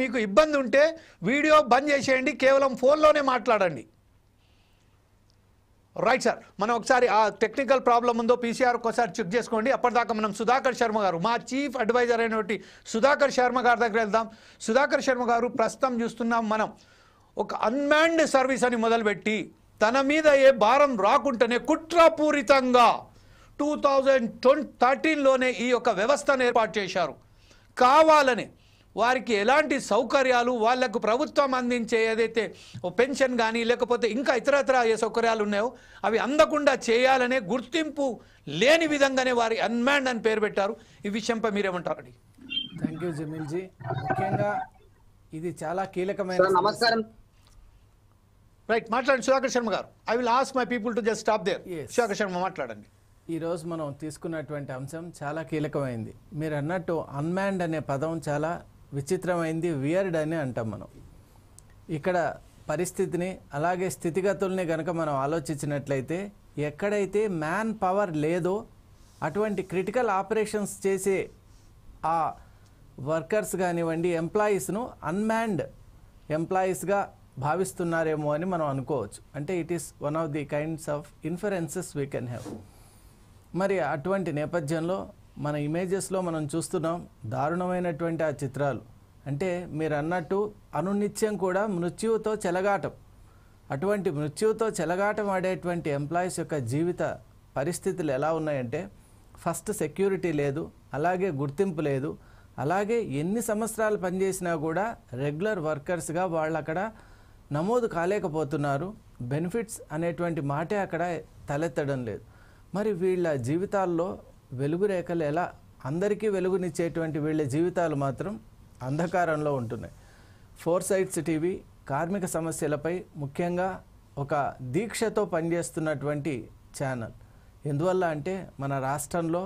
మీకు ఇబ్బంది ఉంటే వీడియో బంద్ చేసేయండి, కేవలం ఫోన్లోనే మాట్లాడండి. రైట్ సార్, మనం ఒకసారి ఆ టెక్నికల్ ప్రాబ్లం ఉందో పీసీఆర్ ఒకసారి చెక్ చేసుకోండి. అప్పటిదాకా మనం సుధాకర్ శర్మ గారు, మా చీఫ్ అడ్వైజర్ అయినటువంటి సుధాకర్ శర్మ గారి దగ్గర వెళ్దాం. సుధాకర్ శర్మ గారు, ప్రస్తుతం చూస్తున్నాం మనం ఒక అన్మాన్డ్ సర్వీస్ అని మొదలుపెట్టి తన మీద ఏ భారం రాకుండానే కుట్రపూరితంగా 2013లోనే ఈ యొక్క వ్యవస్థను ఏర్పాటు చేశారు. కావాలని వారికి ఎలాంటి సౌకర్యాలు, వాళ్లకు ప్రభుత్వం అందించే ఏదైతే పెన్షన్ కానీ లేకపోతే ఇంకా ఇతరత్ర ఏ సౌకర్యాలు ఉన్నాయో అవి అందకుండా చేయాలనే గుర్తింపు లేని విధంగానే వారి అన్మాన్డ్ అని పేరు పెట్టారు. ఈ విషయంపై మీరేమంటారండి? Thank you Jameel ji. ముఖ్యంగా ఇది చాలా కీలకమైన. నమస్కారం. రైట్, మాట్లాడండి సుధాకర్ శర్మ గారు. I will ask my people to just stop there. Sudhakar Sharma మాట్లాడండి. ఈరోజు మనం తీసుకున్నటువంటి అంశం చాలా కీలకమైంది. మీరు అన్నట్టు అన్మాన్డ్ అనే పదం చాలా విచిత్రమైంది, వియర్డ్ అని అంటాం మనం. ఇక్కడ పరిస్థితిని అలాగే స్థితిగతుల్ని కనుక మనం ఆలోచించినట్లయితే ఎక్కడైతే మ్యాన్ పవర్ లేదో అటువంటి క్రిటికల్ ఆపరేషన్స్ చేసే ఆ వర్కర్స్ కానివ్వండి, ఎంప్లాయీస్ను అన్మాన్డ్ ఎంప్లాయీస్గా భావిస్తున్నారేమో అని మనం అనుకోవచ్చు. అంటే it is one of the kinds of inferences we can have. మరి అటువంటి నేపథ్యంలో మన ఇమేజెస్లో మనం చూస్తున్నాం దారుణమైనటువంటి ఆ చిత్రాలు. అంటే మీరు అన్నట్టు అనునిత్యం కూడా మృత్యువుతో చెలగాటం. అటువంటి మృత్యువుతో చెలగాటం ఆడేటువంటి ఎంప్లాయీస్ యొక్క జీవిత పరిస్థితులు ఎలా ఉన్నాయంటే, ఫస్ట్ సెక్యూరిటీ లేదు, అలాగే గుర్తింపు లేదు, అలాగే ఎన్ని సంవత్సరాలు పనిచేసినా కూడా రెగ్యులర్ వర్కర్స్గా వాళ్ళు అక్కడ నమోదు కాలేకపోతున్నారు. బెనిఫిట్స్ అనేటువంటి మాటే అక్కడ తలెత్తడం లేదు. మరి వీళ్ళ జీవితాల్లో వెలుగు రేఖలు ఎలా, అందరికీ వెలుగునిచ్చేటువంటి వీళ్ళ జీవితాలు మాత్రం అంధకారంలో ఉంటున్నాయి. ఫోర్ సైట్స్ టీవీ కార్మిక సమస్యలపై ముఖ్యంగా ఒక దీక్షతో పనిచేస్తున్నటువంటి ఛానల్. ఎందువల్ల అంటే మన రాష్ట్రంలో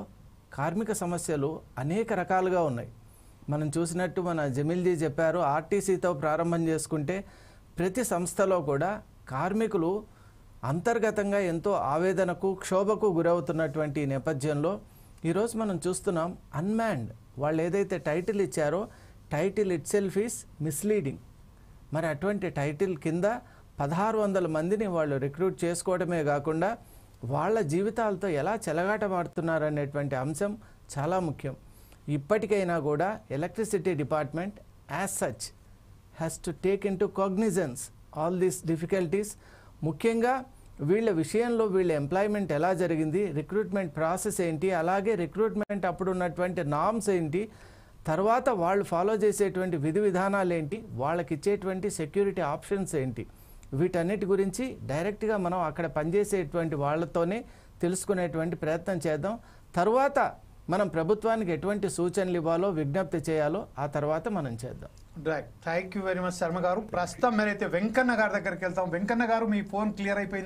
కార్మిక సమస్యలు అనేక రకాలుగా ఉన్నాయి. మనం చూసినట్టు మన జమీల్జీ చెప్పారు, ఆర్టీసీతో ప్రారంభం చేసుకుంటే ప్రతి సంస్థలో కూడా కార్మికులు అంతర్గతంగా ఎంతో ఆవేదనకు, క్షోభకు గురవుతున్నటువంటి నేపథ్యంలో ఈరోజు మనం చూస్తున్నాం అన్మాన్డ్. వాళ్ళు ఏదైతే టైటిల్ ఇచ్చారో title it self is misleading. మరి అటువంటి టైటిల్ కింద 1600 మందిని వాళ్ళు రిక్రూట్ చేసుకోవడమే కాకుండా వాళ్ళ జీవితాలతో ఎలా చెలగాటమాడుతున్నారనేటువంటి అంశం చాలా ముఖ్యం. ఇప్పటికైనా కూడా electricity department as such has to take in to cognizance all these difficulties. ముఖ్యంగా వీళ్ళ విషయంలో వీళ్ళ ఎంప్లాయ్మెంట్ ఎలా జరిగింది, రిక్రూట్మెంట్ ప్రాసెస్ ఏంటి, అలాగే రిక్రూట్మెంట్ అప్పుడు ఉన్నటువంటి నామ్స్ ఏంటి, తర్వాత వాళ్ళు ఫాలో చేసేటువంటి విధి విధానాలు ఏంటి, వాళ్ళకి ఇచ్చేటువంటి సెక్యూరిటీ ఆప్షన్స్ ఏంటి, వీటన్నిటి గురించి డైరెక్ట్గా మనం అక్కడ పనిచేసేటువంటి వాళ్ళతోనే తెలుసుకునేటువంటి ప్రయత్నం చేద్దాం. తర్వాత మనం ప్రభుత్వానికి ఎటువంటి సూచనలు ఇవ్వాలో, విజ్ఞప్తి చేయాలో ఆ తర్వాత మనం చేద్దాం. Right, thank you very much Sharma గారు. ప్రస్తుతం మీరైతే వెంకన్న గారి దగ్గరికి వెళ్తాం. వెంకన్న గారు, మీ ఫోన్ క్లియర్ అయిపోయింది.